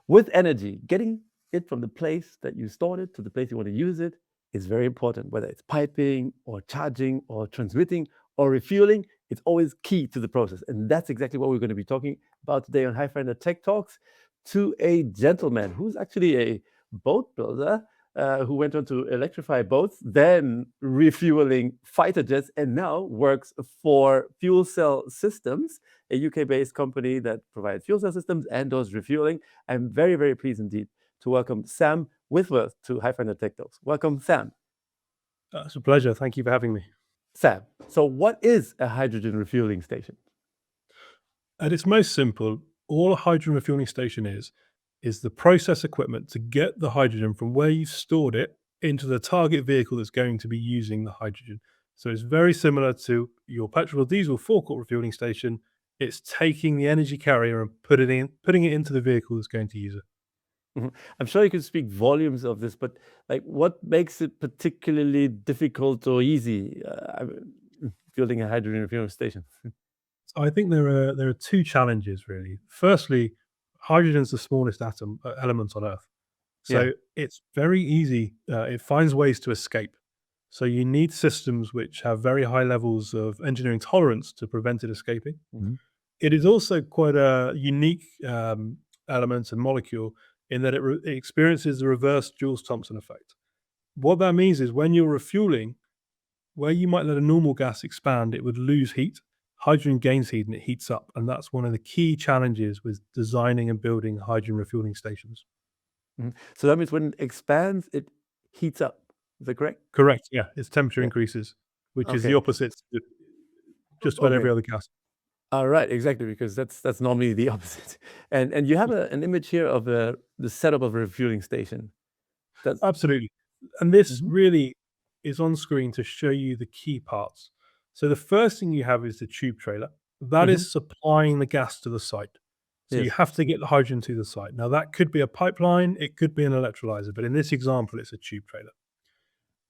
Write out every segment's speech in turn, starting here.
with energy, getting it from the place that you stored it to the place you want to use it is very important, whether it's piping or charging or transmitting or refueling. It's always key to the process. And that's exactly what we're going to be talking about today on Hyfindr Tech Talks, to a gentleman who's actually a boat builder, who went on to electrify boats, then refueling fighter jets, and now works for Fuel Cell Systems, a UK-based company that provides fuel cell systems and does refueling. I'm very, very pleased indeed to welcome Sam Whitworth to Hyfindr Tech Talks. Welcome, Sam. It's a pleasure. Thank you for having me. Sam, so what is a hydrogen refueling station? At its most simple, all a hydrogen refueling station is the process equipment to get the hydrogen from where you've stored it into the target vehicle that's going to be using the hydrogen. So it's very similar to your petrol or diesel forecourt refueling station. It's taking the energy carrier and putting it into the vehicle that's going to use it. I'm sure you could speak volumes of this, but like, what makes it particularly difficult or easy, building a hydrogen refueling station? So I think there are two challenges really. Firstly, hydrogen is the smallest element on Earth, Yeah. so it's very easy. It finds ways to escape. So you need systems which have very high levels of engineering tolerance to prevent it escaping. Mhm. It is also quite a unique element and molecule in that it experiences the reverse Joule-Thomson effect. What that means is when you're refueling, where you might let a normal gas expand, it would lose heat. Hydrogen gains heat and it heats up. And that's one of the key challenges with designing and building hydrogen refueling stations. So that means when it expands, it heats up. Is that correct? Correct. Yeah. Its temperature Yeah. increases, which is the Okay. opposite to just about every other gas. All right, exactly, because that's normally the opposite. And you have an image here of the setup of a refueling station. That's Absolutely. And this Mhm. really is on screen to show you the key parts. So the first thing you have is the tube trailer. That Mhm. is supplying the gas to the site. So you Yes. have to get the hydrogen to the site. Now that could be a pipeline, it could be an electrolyzer, but in this example, it's a tube trailer.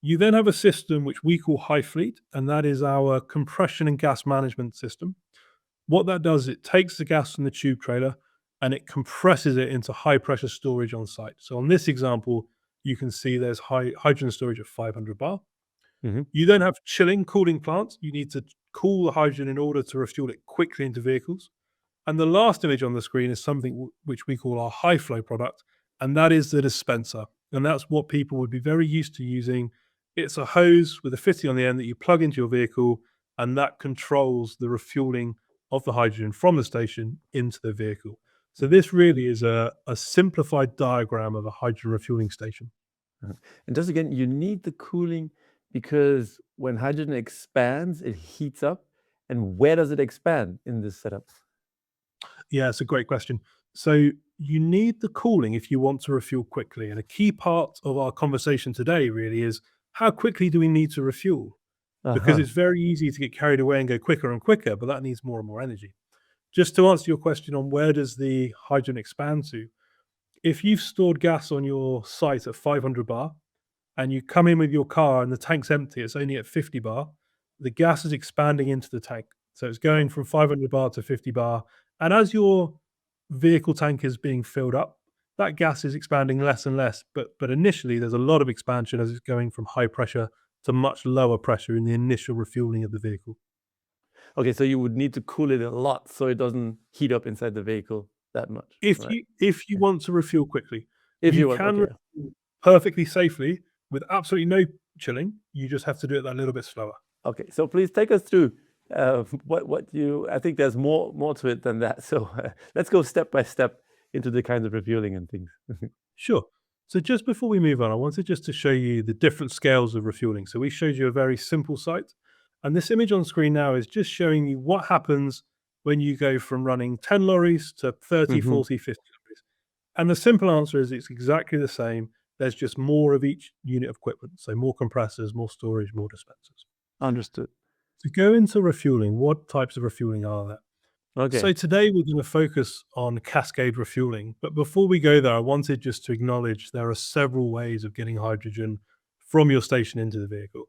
You then have a system which we call HyFleet, and that is our compression and gas management system. What that does, it takes the gas from the tube trailer and it compresses it into high pressure storage on site. So on this example, you can see there's hydrogen storage at 500 bar. Mhm. You then have chilling, cooling plants. You need to cool the hydrogen in order to refuel it quickly into vehicles. And the last image on the screen is something which we call our high flow product, and that is the dispenser. And that's what people would be very used to using. It's a hose with a fitting on the end that you plug into your vehicle, and that controls the refueling of the hydrogen from the station into the vehicle. So this really is a simplified diagram of a hydrogen refueling station. Uh-huh. And just again, you need the cooling because when hydrogen expands, it heats up. And where does it expand in this setup? Yeah, it's a great question. So you need the cooling if you want to refuel quickly. And a key part of our conversation today really is how quickly do we need to refuel? Because Uh-huh. it's very easy to get carried away and go quicker and quicker, but that needs more and more energy. Just to answer your question on where does the hydrogen expand to, if you've stored gas on your site at 500 bar and you come in with your car and the tank's empty, it's only at 50 bar, the gas is expanding into the tank. So it's going from 500 bar to 50 bar. And as your vehicle tank is being filled up, that gas is expanding less and less. But initially, there's a lot of expansion as it's going from high pressure to much lower pressure in the initial refueling of the vehicle. Okay, so you would need to cool it a lot so it doesn't heat up inside the vehicle that much, right? If you Yeah. want to refuel quickly, If you you want, can okay. refuel perfectly safely with absolutely no chilling. You just have to do it that little bit slower. Okay, so please take us through what you. I think there's more to it than that. So let's go step by step into the kinds of refueling and things. Sure. So just before we move on, I wanted just to show you the different scales of refueling. So we showed you a very simple site, and this image on screen now is just showing you what happens when you go from running 10 lorries to 30, Mhm. 40, 50 lorries. And the simple answer is it's exactly the same. There's just more of each unit of equipment. So more compressors, more storage, more dispensers. Understood. To go into refueling, what types of refueling are there? Okay. So today we're going to focus on cascade refueling. But before we go there, I wanted just to acknowledge there are several ways of getting hydrogen from your station into the vehicle.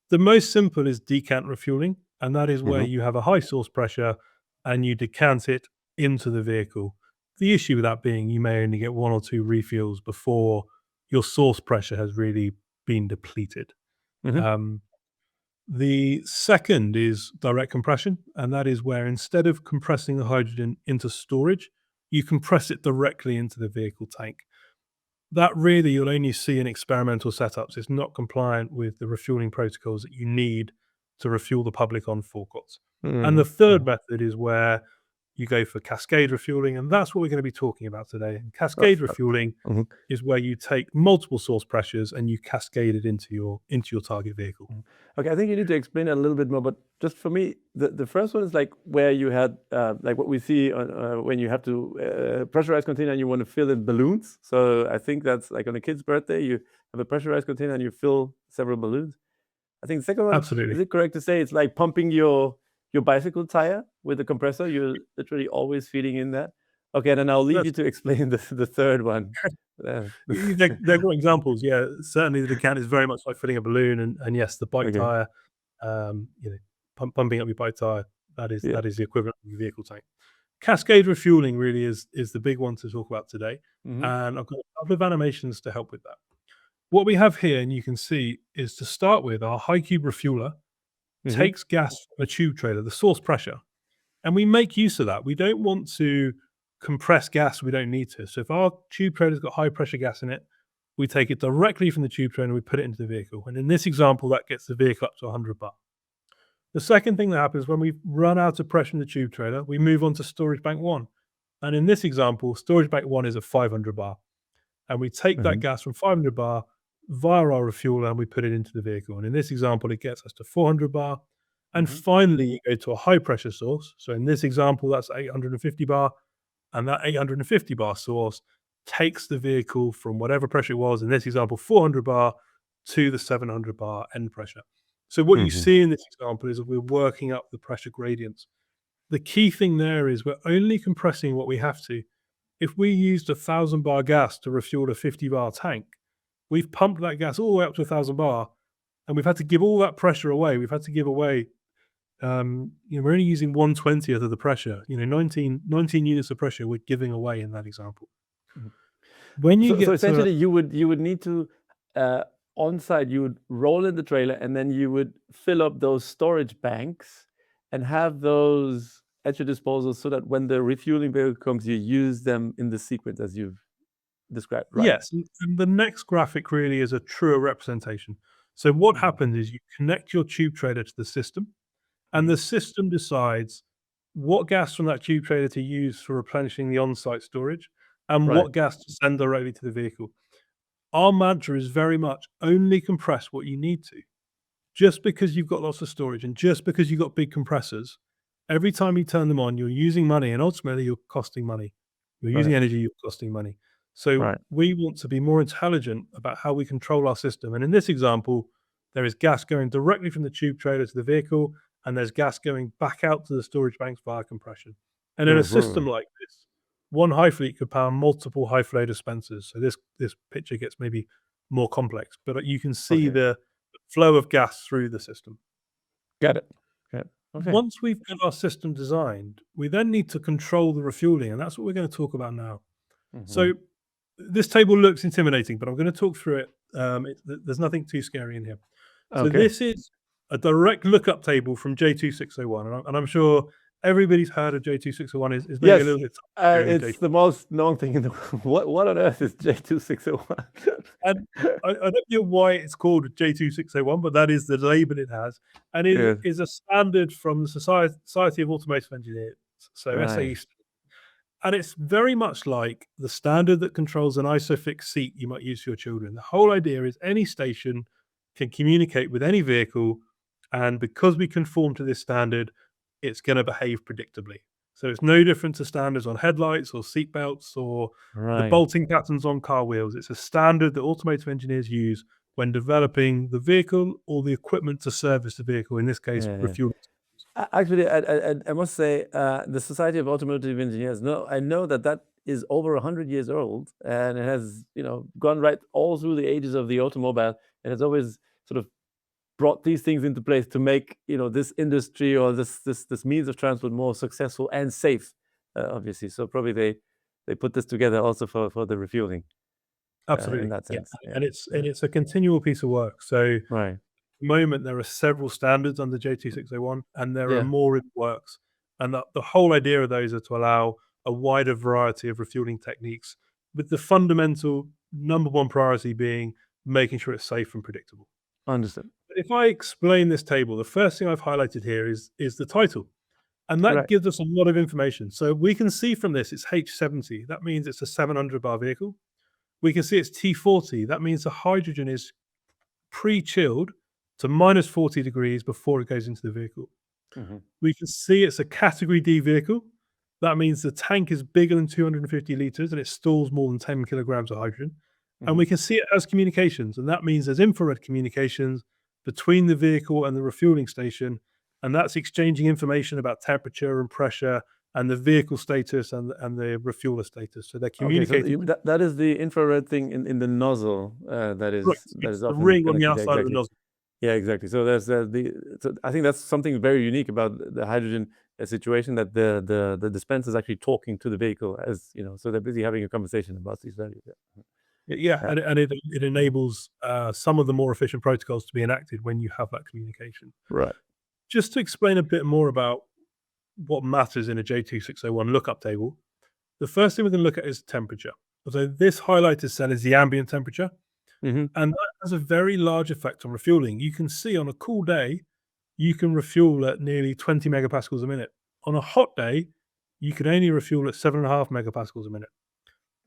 The most simple is decant refueling, and that is where Mhm. you have a high source pressure and you decant it into the vehicle. The issue with that being you may only get 1 or 2 refuels before your source pressure has really been depleted. Mhm. The second is direct compression, and that is where instead of compressing the hydrogen into storage, you compress it directly into the vehicle tank. That really you'll only see in experimental setups. It's not compliant with the refueling protocols that you need to refuel the public on forecourts. And the Mhm. third method is where you go for cascade refueling, and that's what we're going to be talking about today. And Uh, cascade uh, refueling mhm. is where you take multiple source pressures and you cascade it into your target vehicle. Okay, I think you need to explain it a little bit more, but just for me, the first one is like where you had like what we see on, when you have to pressurize container and you want to fill in balloons. So I think that's like on a kid's birthday, you have a pressurized container and you fill several balloons. I think the second one, Absolutely. is it correct to say it's like pumping your bicycle tire with the compressor? You're literally always feeding in that. Okay, then I'll leave you That's to explain the third one. Uh, they're great examples. Yeah, certainly the decant is very much like filling a balloon, and yes, the bike okay, tire, you know, pumping up your bike tire. yeah. That is the equivalent of your vehicle tank. Cascade refueling really is the big one to talk about today, Mm-hmm. and I've got a couple of animations to help with that. What we have here, and you can see, is to start with, our high cube refueler Mm-hmm. takes gas from a tube trailer, the source pressure, and we make use of that. We don't want to compress gas we don't need to. So if our tube trailer's got high pressure gas in it, we take it directly from the tube trailer and we put it into the vehicle. And in this example, that gets the vehicle up to 100 bar. The second thing that happens when we run out of pressure in the tube trailer, we move on to storage bank 1. And in this example, storage bank 1 is a 500 bar. And we take that Mm-hmm. gas from 500 bar via our refueler and we put it into the vehicle. And in this example, it gets us to 400 bar. And Mm-hmm. finally, you go to a high pressure source. So in this example, that's 850 bar. And that 850 bar source takes the vehicle from whatever pressure it was, in this example, 400 bar to the 700 bar end pressure. So what you Mm-hmm. see in this example is that we're working up the pressure gradients. The key thing there is we're only compressing what we have to. If we used 1,000 bar gas to refuel a 50 bar tank, we've pumped that gas all the way up to 1,000 bar, and we've had to give all that pressure away. We've had to give away, we're only using 1/20th of the pressure. 19 units of pressure we're giving away in that example. Mhm. When you So get to essentially, you would need to on site you would roll in the trailer and then you would fill up those storage banks and have those at your disposal so that when the refueling vehicle comes, you use them in the sequence as you've described, right? yes, and the next graphic really is a truer representation. So what Mhm. happens is you connect your tube trailer to the system, and Mhm. the system decides what gas from that tube trailer to use for replenishing the on-site storage and Right. what gas to send directly to the vehicle. Our mantra is very much only compress what you need to. Just because you've got lots of storage and just because you've got big compressors, every time you turn them on, you're using money and ultimately you're costing money. You're using Right. energy, you're costing money. So Right. we want to be more intelligent about how we control our system. And in this example, there is gas going directly from the tube trailer to the vehicle, and there's gas going back out to the storage banks via compression. And in a system Mhm. like this, one high fleet could power multiple high flow dispensers. So this picture gets maybe more complex, but you can see Okay. the flow of gas through the system. Got it. Got it. Okay. Once we've got our system designed, we then need to control the refueling, and that's what we're going to talk about now. Mhm. So this table looks intimidating, but I'm going to talk through it. There's nothing too scary in here. So Okay. this is a direct lookup table from J2601, and I'm sure everybody's heard of J2601. Is maybe a Yes, little bit scary in it's the most known thing in the world. What on earth is J2601? And I don't know why it's called J2601, but that is the label it has, and it Yes. is a standard from the Society of Automotive Engineers, so SAE. Right. And it's very much like the standard that controls an ISOFIX seat you might use for your children. The whole idea is any station can communicate with any vehicle, and because we conform to this standard, it's going to behave predictably. So it's no different to standards on headlights or seat belts or the Right. bolting patterns on car wheels. It's a standard that automotive engineers use when developing the vehicle or the equipment to service the vehicle, in this case, Yeah, yeah. refueling. Actually, I must say, the Society of Automotive Engineers. No, I know that is over 100 years old, and it has gone right all through the ages of the automobile. It has always sort of brought these things into place to make this industry or this means of transport more successful and safe, obviously. So probably they put this together also for the refueling. Absolutely, in that sense. and it's a continual piece of work. So Right. at the moment there are several standards under J2601, and there Yeah. are more in the works. And the whole idea of those are to allow a wider variety of refueling techniques, with the fundamental number one priority being making sure it's safe and predictable. Understood. If I explain this table, the first thing I've highlighted here is the title. And that Right. gives us a lot of information. So we can see from this, it's H70. That means it's a 700 bar vehicle. We can see it's T40. That means the hydrogen is pre-chilled to minus 40 degrees before it goes into the vehicle. Mhm. We can see it's a category D vehicle. That means the tank is bigger than 250 liters and it stores more than 10 kilograms of hydrogen. And Mhm. we can see it has communications. And that means there's infrared communications between the vehicle and the refueling station. And that's exchanging information about temperature and pressure and the vehicle status and the refueler status. So they're Okay, so communicating. that is the infrared thing in the nozzle that Correct. is It's the often ring on the connected. Yeah, outside of the exactly. nozzle. Yeah, exactly. So there's so I think that's something very unique about the hydrogen situation, that the dispenser is actually talking to the vehicle, as you know, so they're busy having a conversation about these values. Yeah. Yeah, Yeah. and it enables some of the more efficient protocols to be enacted when you have that communication. Right. Just to explain a bit more about what matters in a J2601 lookup table, the first thing we're going to look at is temperature. So this highlighted cell is the ambient temperature, Mm-hmm. and that has a very large effect on refueling. You can see on a cool day, you can refuel at nearly 20 megapascals a minute. On a hot day, you can only refuel at 7.5 megapascals a minute.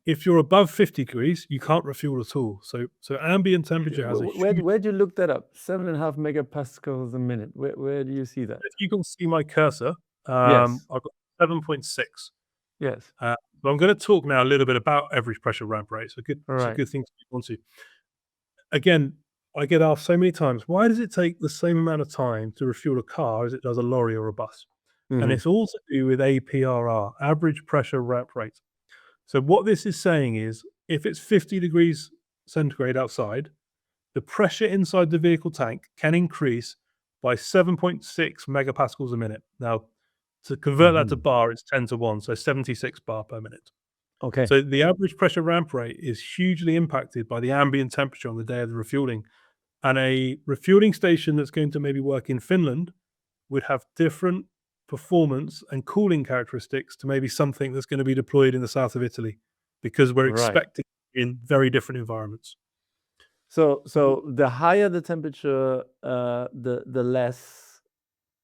If you're above 50 degrees, you can't refuel at all. So ambient temperature has a huge. Where'd you look that up? 7.5 megapascals a minute. Where do you see that? If you can see my cursor, Yes. I've got 7.6. Yes. But I'm going to talk now a little bit about average pressure ramp rate. It's a Right. good thing to move on to. Again, I get asked so many times, why does it take the same amount of time to refuel a car as it does a lorry or a bus? And Mhm. it's all to do with APRR, average pressure ramp rate. So what this is saying is, if it's 50 degrees centigrade outside, the pressure inside the vehicle tank can increase by 7.6 megapascals a minute. Now, to convert that to Mhm. bar, it's 10 to 1, so 76 bar per minute. Okay. So the average pressure ramp rate is hugely impacted by the ambient temperature on the day of the refueling. And a refueling station that's going to maybe work in Finland would have different performance and cooling characteristics to maybe something that's going to be deployed in the south of Italy, because we're Right. expecting in very different environments. So the higher the temperature, the less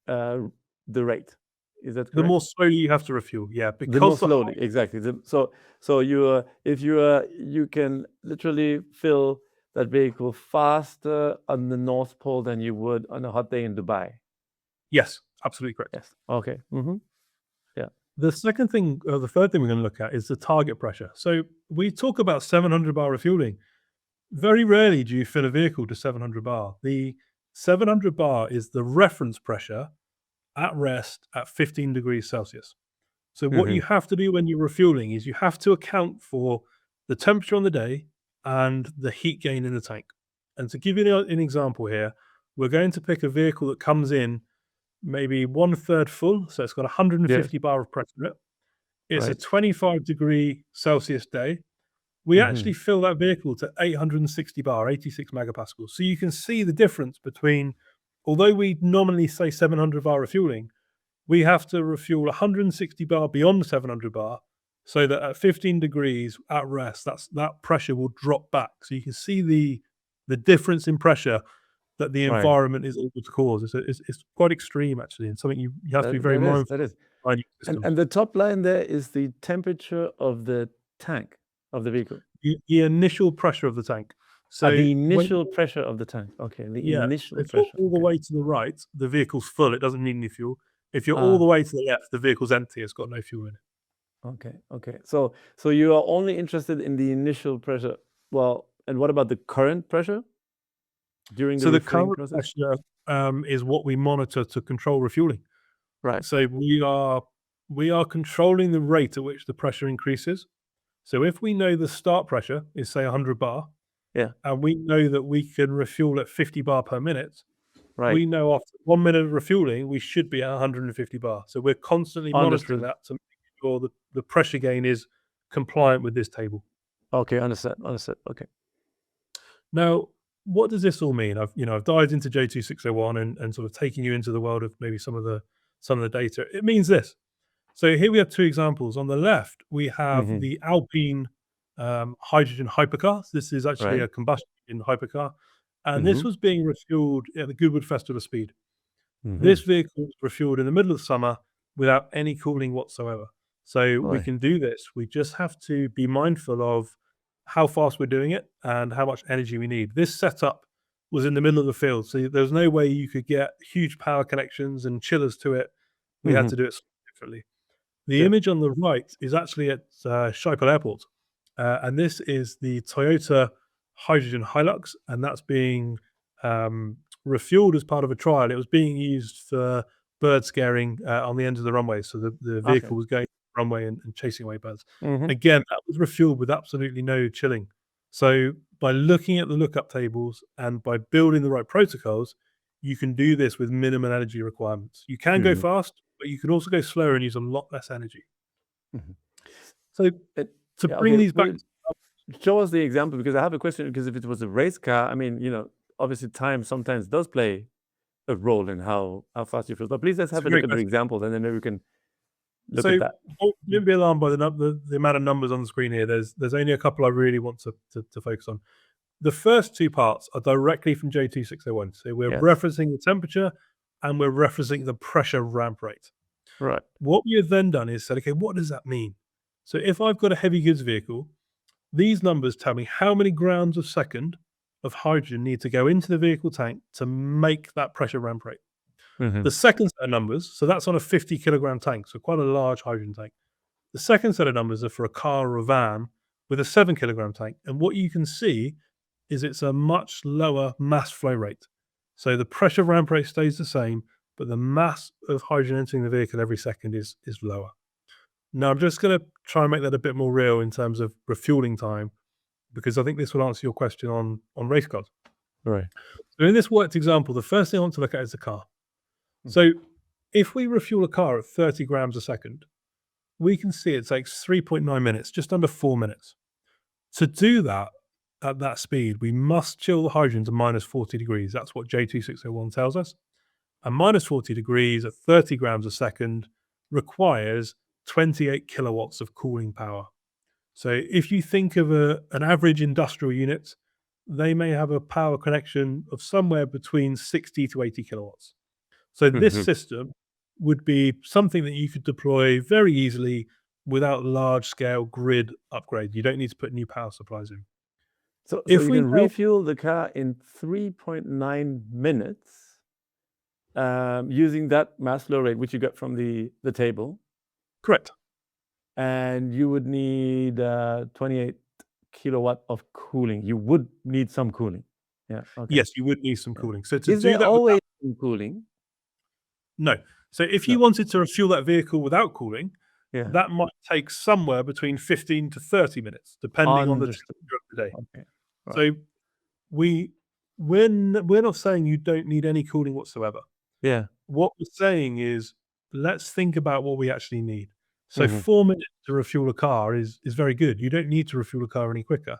the rate. Is that The correct? more slowly you have to refuel, yeah, The because more the slowly, exactly. So you can literally fill that vehicle faster on the North Pole than you would on a hot day in Dubai. yes, absolutely correct. Yes. Okay. Mm-hmm. The second thing, or the third thing we're going to look at is the target pressure. So we talk about 700 bar refueling. Very rarely do you fill a vehicle to 700 bar. The 700 bar is the reference pressure at rest at 15 degrees Celsius. So what you Mm-hmm. have to do when you're refueling is you have to account for the temperature on the day and the heat gain in the tank. And to give you an example here, we're going to pick a vehicle that comes in maybe 1/3 full, so it's got 150 Yes. bar of pressure in it. It's a Right. 25 degree Celsius day. We actually Mm-hmm. fill that vehicle to 860 bar, 86 megapascals. So you can see the difference between, although we nominally say 700 bar refueling, we have to refuel 160 bar beyond 700 bar, so that at 15 degrees at rest, that pressure will drop back. So you can see the difference in pressure that the Right. environment is able to cause. It's quite extreme, actually, and something you have to be very mindful That is. of in your systems. And the top line there is the temperature of the tank of the vehicle. The initial pressure of the tank. So The when initial pressure of the tank. Okay. The yeah, initial if you're pressure. all the Okay. way to the right, the vehicle's full, it doesn't need any fuel. If you're all Ah. the way to the left, the vehicle's empty, it's got no fuel in it. Okay. So you are only interested in the initial pressure. Well, and what about the current pressure during the So the refueling current process? pressure is what we monitor to control refueling. Right. So we are controlling the rate at which the pressure increases. So if we know the start pressure is say 100 bar, Yeah. and we know that we can refuel at 50 bar per minute, Right. we know after 1 minute of refueling, we should be at 150 bar. So we're constantly monitoring Understood. that to make sure that the pressure gain is compliant with this table. Okay, understood. Okay. Now, what does this all mean? I've dived into J2601 and sort of taking you into the world of maybe some of the data. It means this. So here we have two examples. On the left, we have Hmm. the Alpine hydrogen hypercar. This is actually Right. a combustion hypercar, and this Hmm. was being refueled at the Goodwood Festival of Speed. Hmm. This vehicle was refueled in the middle of summer without any cooling whatsoever. So we Boy. can do this. We just have to be mindful of how fast we're doing it and how much energy we need. This setup was in the middle of the field, so there's no way you could get huge power connections and chillers to it. We had Hmm. to do it differently. The Sure. image on the right is actually at Schiphol Airport, and this is the Toyota Hydrogen Hilux, and that's being refueled as part of a trial. It was being used for bird scaring on the end of the runway, so the Okay. vehicle was going the runway and chasing away birds. Hmm. Again, that was refueled with absolutely no chilling. So by looking at the lookup tables and by building the right protocols, you can do this with minimum energy requirements. You can go Hmm. fast, but you can also go slower and use a lot less energy. Hmm. So to Yeah. bring Okay. these back, Show us the example, because I have a question. Because if it was a race car, I mean, obviously time sometimes does play a role in how fast you feel. But please let's it's have a a look great at the question. examples, and then maybe we can look at So that. don't be alarmed by the amount of numbers on the screen here. There's only a couple I really want to focus on. The first two parts are directly from J2601. So we're Yes. referencing the temperature and we're referencing the pressure ramp rate. Right. What we have then done is said, okay, what does that mean? So if I've got a heavy goods vehicle, these numbers tell me how many grams a second of hydrogen need to go into the vehicle tank to make that pressure ramp rate. Hmm. The second set of numbers, so that's on a 50 kilogram tank, so quite a large hydrogen tank. The second set of numbers are for a car or a van with a 7 kilogram tank. And what you can see is it's a much lower mass flow rate. So the pressure ramp rate stays the same, but the mass of hydrogen entering the vehicle every second is lower. Now, I'm just going to try and make that a bit more real in terms of refueling time, because I think this will answer your question on race cars. Right. So in this worked example, the first thing I want to look at is the car. So if we refuel a car at 30 grams a second, we can see it takes 3.9 minutes, just under 4 minutes. To do that at that speed, we must chill the hydrogen to minus 40 degrees. That's what J2601 tells us. And minus 40 degrees at 30 grams a second requires 28 kilowatts of cooling power. So if you think of an average industrial unit, they may have a power connection of somewhere between 60 to 80 kilowatts. So this Hmm. system would be something that you could deploy very easily without large scale grid upgrade. You don't need to put new power supplies in. So If you we can now refuel the car in 3.9 minutes, using that mass flow rate which you got from the table, correct. and you would need 28 kilowatt of cooling. You would need some cooling. Yeah. Okay. Yes, you would need some Yeah. cooling. So to Is do there that without always some cooling? no. So if No. you wanted to refuel that vehicle without cooling, Yeah. that might take somewhere between 15 to 30 minutes, depending on the Understood. temperature of the day. Okay. Right. So we're not saying you don't need any cooling whatsoever. Yeah. What we're saying is, let's think about what we actually need. So Hmm. 4 minutes to refuel a car is very good. You don't need to refuel a car any quicker.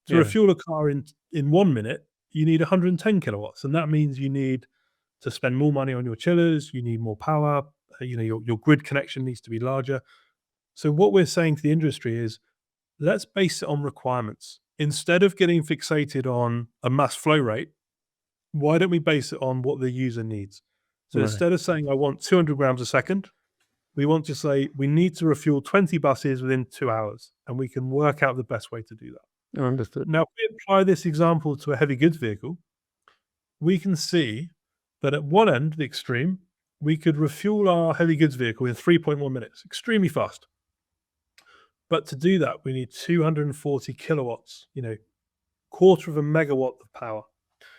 To Yeah. refuel a car in 1 minute, you need 110 kilowatts, and that means you need to spend more money on your chillers. You need more power. Your grid connection needs to be larger. So what we're saying to the industry is, let's base it on requirements instead of getting fixated on a mass flow rate. Why don't we base it on what the user needs? So Right. instead of saying I want 200 grams a second, we want to say we need to refuel 20 buses within 2 hours, and we can work out the best way to do that. Understood. Now, if we apply this example to a heavy goods vehicle, we can see that at one end, the extreme, we could refuel our heavy goods vehicle in 3.1 minutes, extremely fast. But to do that, we need 240 kilowatts, quarter of a megawatt of power.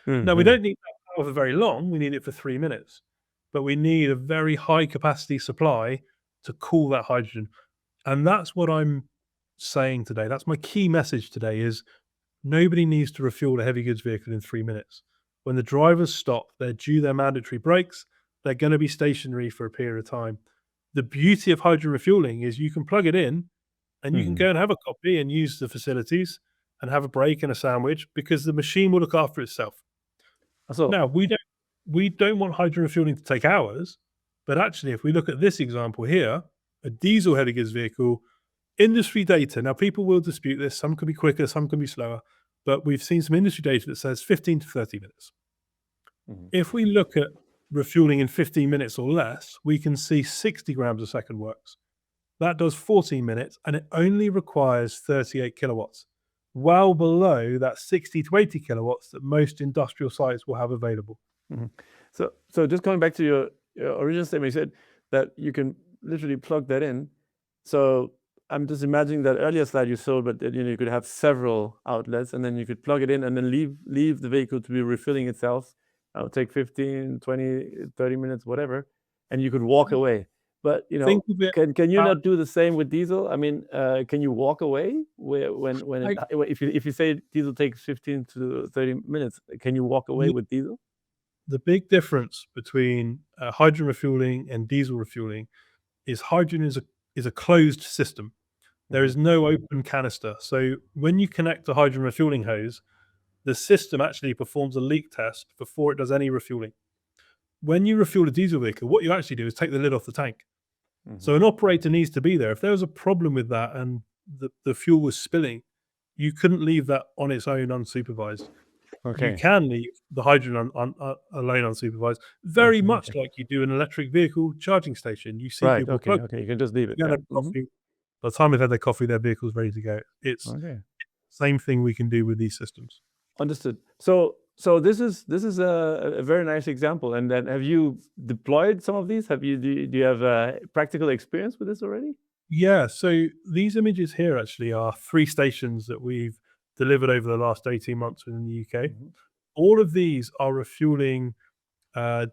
Now, we Mhm. don't need that power for very long. We need it for 3 minutes. But we need a very high capacity supply to cool that hydrogen. And that's what I'm saying today. That's my key message today is nobody needs to refuel a heavy goods vehicle in 3 minutes. When the drivers stop, they're due their mandatory breaks. They're going to be stationary for a period of time. The beauty of hydrogen refueling is you can plug it in and you can go and have a coffee and use the facilities and have a break and a sandwich because the machine will look after itself. So Now, we don't want hydrogen refueling to take hours, but actually, if we look at this example here, a diesel header goods vehicle, industry data. Now, people will dispute this. Some can be quicker, some can be slower, but we've seen some industry data that says 15 to 30 minutes. Mhm. If we look at refueling in 15 minutes or less, we can see 60 grams a second works. That does 14 minutes, and it only requires 38 kilowatts, well below that 60 to 80 kilowatts that most industrial sites will have available. Mhm. So just going back to your original statement, you said that you can literally plug that in. So I'm just imagining that earlier slide you showed, but you could have several outlets, and then you could plug it in and then leave the vehicle to be refilling itself. It'll take 15, 20, 30 minutes, whatever, and you could walk away. But Think of it. can you not do the same with diesel? I mean, can you walk away when if you say diesel takes 15 to 30 minutes, can you walk away with diesel? The big difference between hydrogen refueling and diesel refueling is hydrogen is a closed system. There is no open canister. So when you connect a hydrogen refueling hose, the system actually performs a leak test before it does any refueling. When you refuel a diesel vehicle, what you actually do is take the lid off the tank. So an operator needs to be there. If there was a problem with that and the fuel was spilling, you couldn't leave that on its own unsupervised. You can leave the hydrogen alone unsupervised, very much like you do an electric vehicle charging station. You see Right. people Okay. plug Okay. You can just leave it. in, Yeah. have coffee. By the time they've had their coffee, their vehicle's ready to go. It's Okay. same thing we can do with these systems. Understood. So this is a very nice example. And then have you deployed some of these? Do you have practical experience with this already? Yeah, so these images here actually are 3 stations that we've delivered over the last 18 months within the UK. All of these are refueling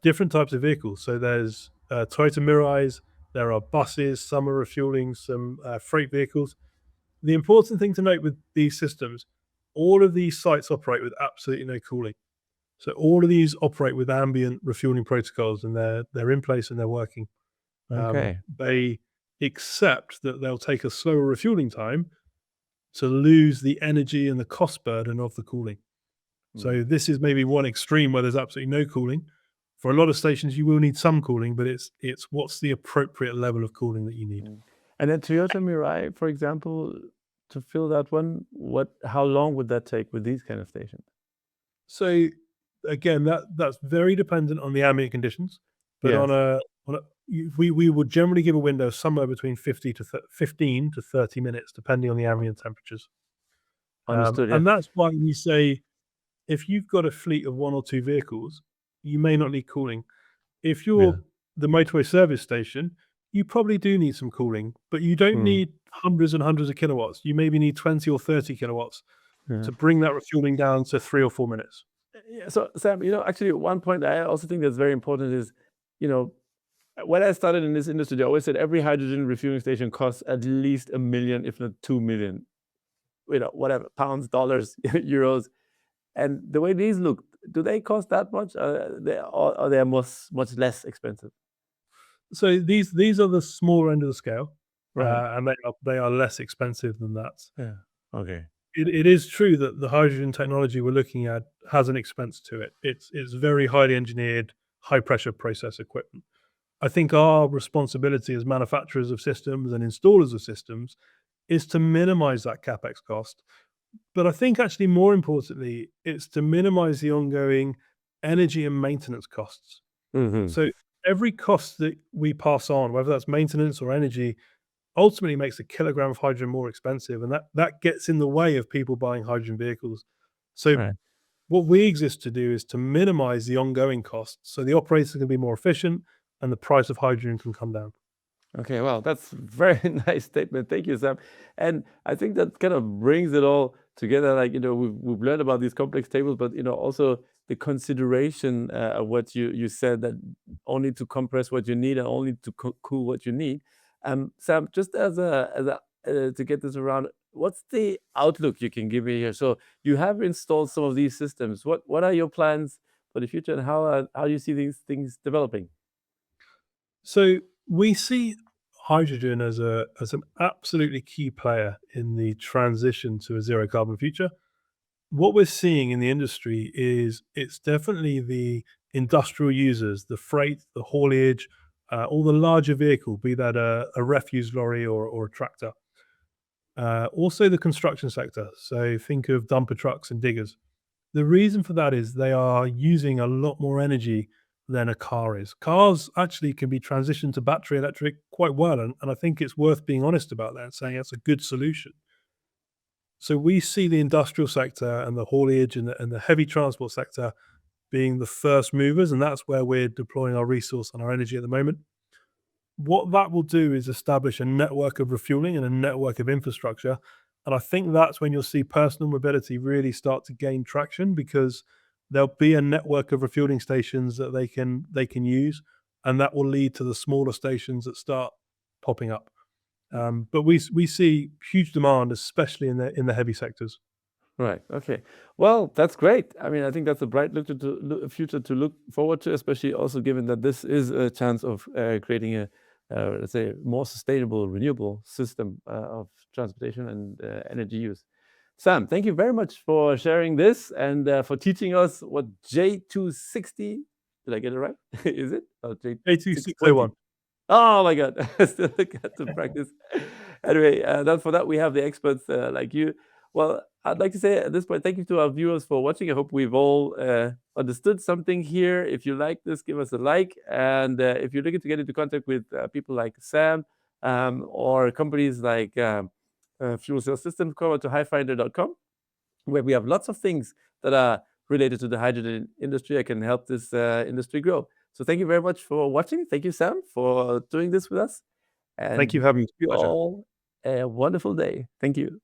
different types of vehicles. So there's Toyota Mirais, there are buses, some are refueling some freight vehicles. The important thing to note with these systems, all of these sites operate with absolutely no cooling. So all of these operate with ambient refueling protocols, and they're in place and they're working. Okay. They accept that they'll take a slower refueling time to lose the energy and the cost burden of the cooling. So this is maybe one extreme where there's absolutely no cooling. For a lot of stations, you will need some cooling, but it's what's the appropriate level of cooling that you need. And then Toyota Mirai, for example, to fill that one, how long would that take with these kind of stations? So again, that's very dependent on the ambient conditions, but Yes. we would generally give a window somewhere between 15 to 30 minutes, depending on the ambient temperatures. Understood. Yeah. And that's why we say if you've got a fleet of 1 or 2 vehicles, you may not need cooling. If you're the motorway service station, you probably do need some cooling, but you don't need hundreds and hundreds of kilowatts. You maybe need 20 or 30 kilowatts to bring that refueling down to 3 or 4 minutes. Yeah. So Sam, actually one point I also think that's very important is, when I started in this industry, they always said every hydrogen refueling station costs at least $1 million, if not 2 million, whatever, pounds, dollars, euros. And the way these look, do they cost that much? Are they much less expensive? So these are the smaller end of the scale, Right. and they are less expensive than that. Yeah. Okay. It is true that the hydrogen technology we're looking at has an expense to it. It's very highly engineered, high pressure process equipment. I think our responsibility as manufacturers of systems and installers of systems is to minimize that capex cost. But I think actually more importantly, it's to minimize the ongoing energy and maintenance costs. So every cost that we pass on, whether that's maintenance or energy, ultimately makes a kilogram of hydrogen more expensive, and that gets in the way of people buying hydrogen vehicles. So Right. what we exist to do is to minimize the ongoing costs so the operators can be more efficient and the price of hydrogen can come down. Okay, well, that's a very nice statement. Thank you, Sam. And I think that kind of brings it all together. Like, we've learned about these complex tables, but, also the consideration of what you said, that only to compress what you need and only to cool what you need. Sam, just to get this around, what's the outlook you can give me here? So you have installed some of these systems. What are your plans for the future, and how do you see these things developing? So we see hydrogen as an absolutely key player in the transition to a zero carbon future. What we're seeing in the industry is it's definitely the industrial users, the freight, the haulage, all the larger vehicle, be that a refuse lorry or a tractor. Also the construction sector. So think of dumper trucks and diggers. The reason for that is they are using a lot more energy than a car is. Cars actually can be transitioned to battery electric quite well, and I think it's worth being honest about that and saying that's a good solution. So we see the industrial sector and the haulage and the heavy transport sector being the first movers, and that's where we're deploying our resource and our energy at the moment. What that will do is establish a network of refueling and a network of infrastructure. And I think that's when you'll see personal mobility really start to gain traction, because there'll be a network of refueling stations that they can use, and that will lead to the smaller stations that start popping up. But we see huge demand, especially in the heavy sectors. Right. Okay. Well, that's great. I mean, I think that's a bright future to look forward to, especially also given that this is a chance of creating a, let's say, more sustainable, renewable system of transportation and energy use. Sam, thank you very much for sharing this and for teaching us what J260, did I get it right? Is it? Oh, A2601. Oh my God, I still got to practice. Anyway, for that we have the experts like you. Well, I'd like to say at this point, thank you to our viewers for watching. I hope we've all understood something here. If you like this, give us a like. And if you're looking to get into contact with people like Sam or companies like Fuel Cell Systems, come over to hyfindr.com, where we have lots of things that are related to the hydrogen industry. I can help this industry grow. So thank you very much for watching. Thank you, Sam, for doing this with us. And Thank you for having me. you Pleasure. all a wonderful day. Thank you.